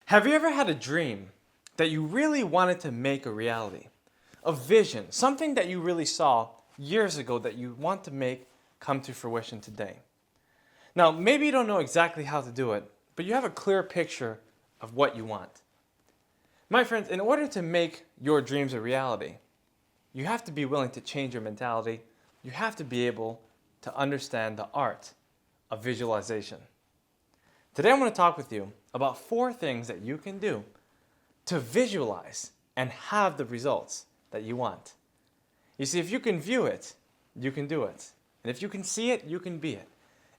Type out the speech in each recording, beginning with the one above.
Have you ever had a dream that you really wanted to make a reality? A vision, something that you really saw years ago that you want to make come to fruition today. Now, maybe you don't know exactly how to do it, but you have a clear picture of what you want. My friends, in order to make your dreams a reality, you have to be willing to change your mentality. You have to be able to understand the art of visualization. Today I'm going to talk with you about 4 things that you can do to visualize and have the results that you want. You see, if you can view it, you can do it. And if you can see it, you can be it.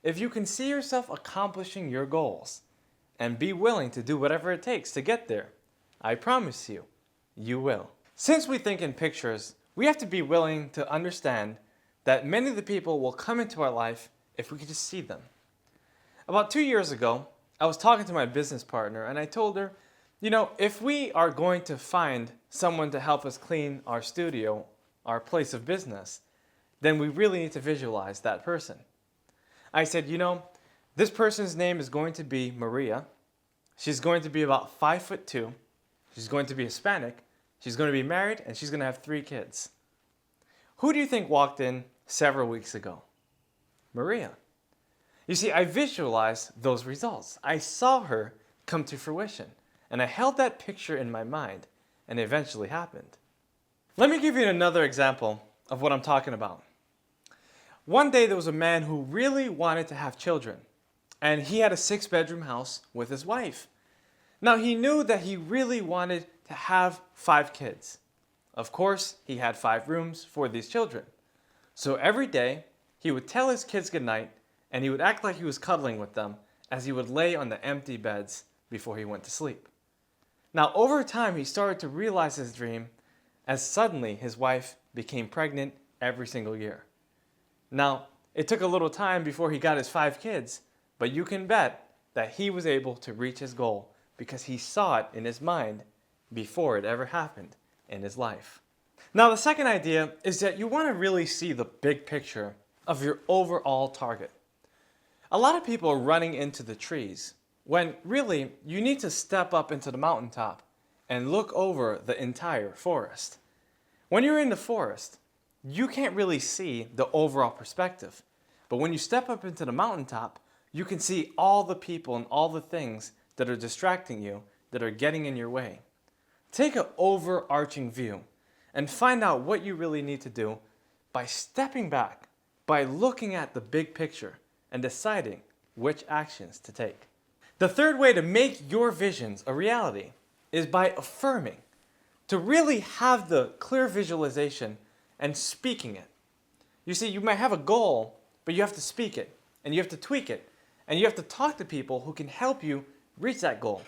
If you can see yourself accomplishing your goals and be willing to do whatever it takes to get there, I promise you, you will. Since we think in pictures, we have to be willing to understand that many of the people will come into our life if we could just see them. About 2 years ago, I was talking to my business partner and I told her, if we are going to find someone to help us clean our studio, our place of business, then we really need to visualize that person. I said, this person's name is going to be Maria. She's going to be about 5'2". She's going to be Hispanic. She's going to be married and she's going to have 3 kids. Who do you think walked in several weeks ago? Maria. You see, I visualized those results. I saw her come to fruition, and I held that picture in my mind, and it eventually happened. Let me give you another example of what I'm talking about. One day there was a man who really wanted to have children, and he had a 6-bedroom house with his wife. Now he knew that he really wanted to have 5 kids. Of course, he had 5 rooms for these children. So every day, he would tell his kids goodnight, and he would act like he was cuddling with them as he would lay on the empty beds before he went to sleep. Now, over time, he started to realize his dream as suddenly his wife became pregnant every single year. Now, it took a little time before he got his 5 kids, but you can bet that he was able to reach his goal because he saw it in his mind before it ever happened in his life. Now, the second idea is that you want to really see the big picture of your overall target. A lot of people are running into the trees when really you need to step up into the mountaintop and look over the entire forest. When you're in the forest, you can't really see the overall perspective. But when you step up into the mountaintop, you can see all the people and all the things that are distracting you, that are getting in your way. Take an overarching view and find out what you really need to do by stepping back, by looking at the big picture and deciding which actions to take. The third way to make your visions a reality is by affirming, to really have the clear visualization and speaking it. You see, you might have a goal, but you have to speak it, and you have to tweak it, and you have to talk to people who can help you reach that goal.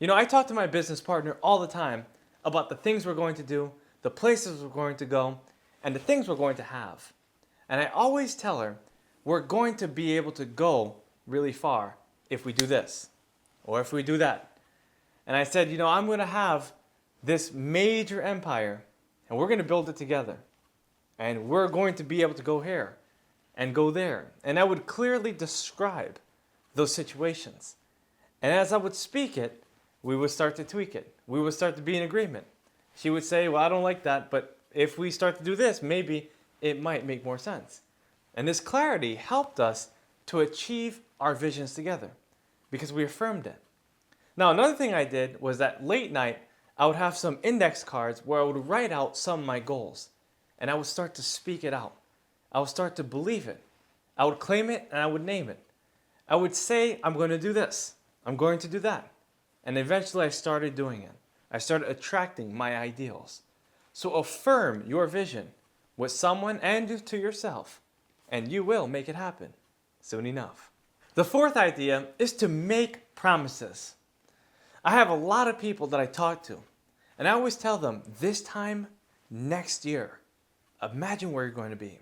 I talk to my business partner all the time about the things we're going to do, the places we're going to go, and the things we're going to have. And I always tell her, we're going to be able to go really far if we do this, or if we do that. And I said, I'm going to have this major empire, and we're going to build it together. And we're going to be able to go here and go there. And I would clearly describe those situations. And as I would speak it, we would start to tweak it. We would start to be in agreement. She would say, well, I don't like that, but if we start to do this, maybe it might make more sense. And this clarity helped us to achieve our visions together because we affirmed it. Now, another thing I did was that late night, I would have some index cards where I would write out some of my goals and I would start to speak it out. I would start to believe it. I would claim it and I would name it. I would say, I'm going to do this. I'm going to do that. And eventually I started doing it. I started attracting my ideals. So affirm your vision with someone and to yourself, and you will make it happen soon enough. The fourth idea is to make promises. I have a lot of people that I talk to, and I always tell them, this time next year, imagine where you're going to be.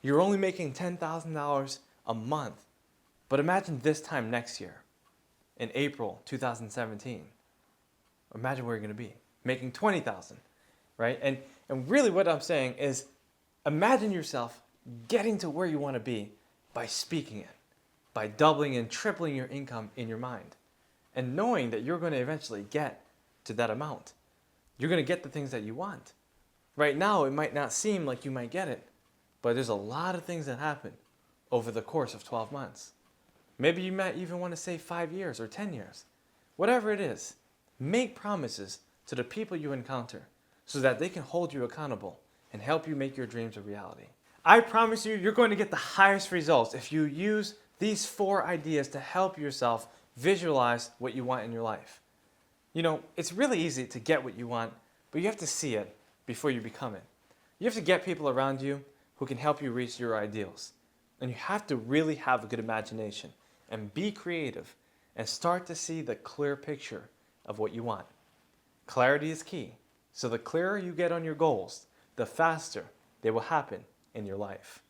You're only making $10,000 a month, but imagine this time next year, in April 2017. Imagine where you're going to be, making $20,000, right? And really what I'm saying is, imagine yourself getting to where you want to be by speaking it, by doubling and tripling your income in your mind. and knowing that you're going to eventually get to that amount. You're going to get the things that you want. Right now, it might not seem like you might get it, but there's a lot of things that happen over the course of 12 months. Maybe you might even want to say 5 years or 10 years. Whatever it is, make promises to the people you encounter so that they can hold you accountable and help you make your dreams a reality. I promise you, you're going to get the highest results if you use these 4 ideas to help yourself visualize what you want in your life. You know, it's really easy to get what you want, but you have to see it before you become it. You have to get people around you who can help you reach your ideals. And you have to really have a good imagination and be creative and start to see the clear picture of what you want. Clarity is key. So the clearer you get on your goals, the faster they will happen in your life.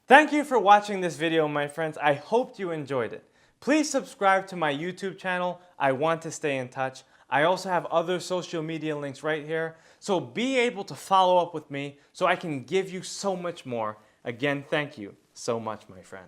Thank you for watching this video, my friends. I hope you enjoyed it. Please subscribe to my YouTube channel. I want to stay in touch. I also have other social media links right here. So be able to follow up with me so I can give you so much more. Again, thank you so much, my friend.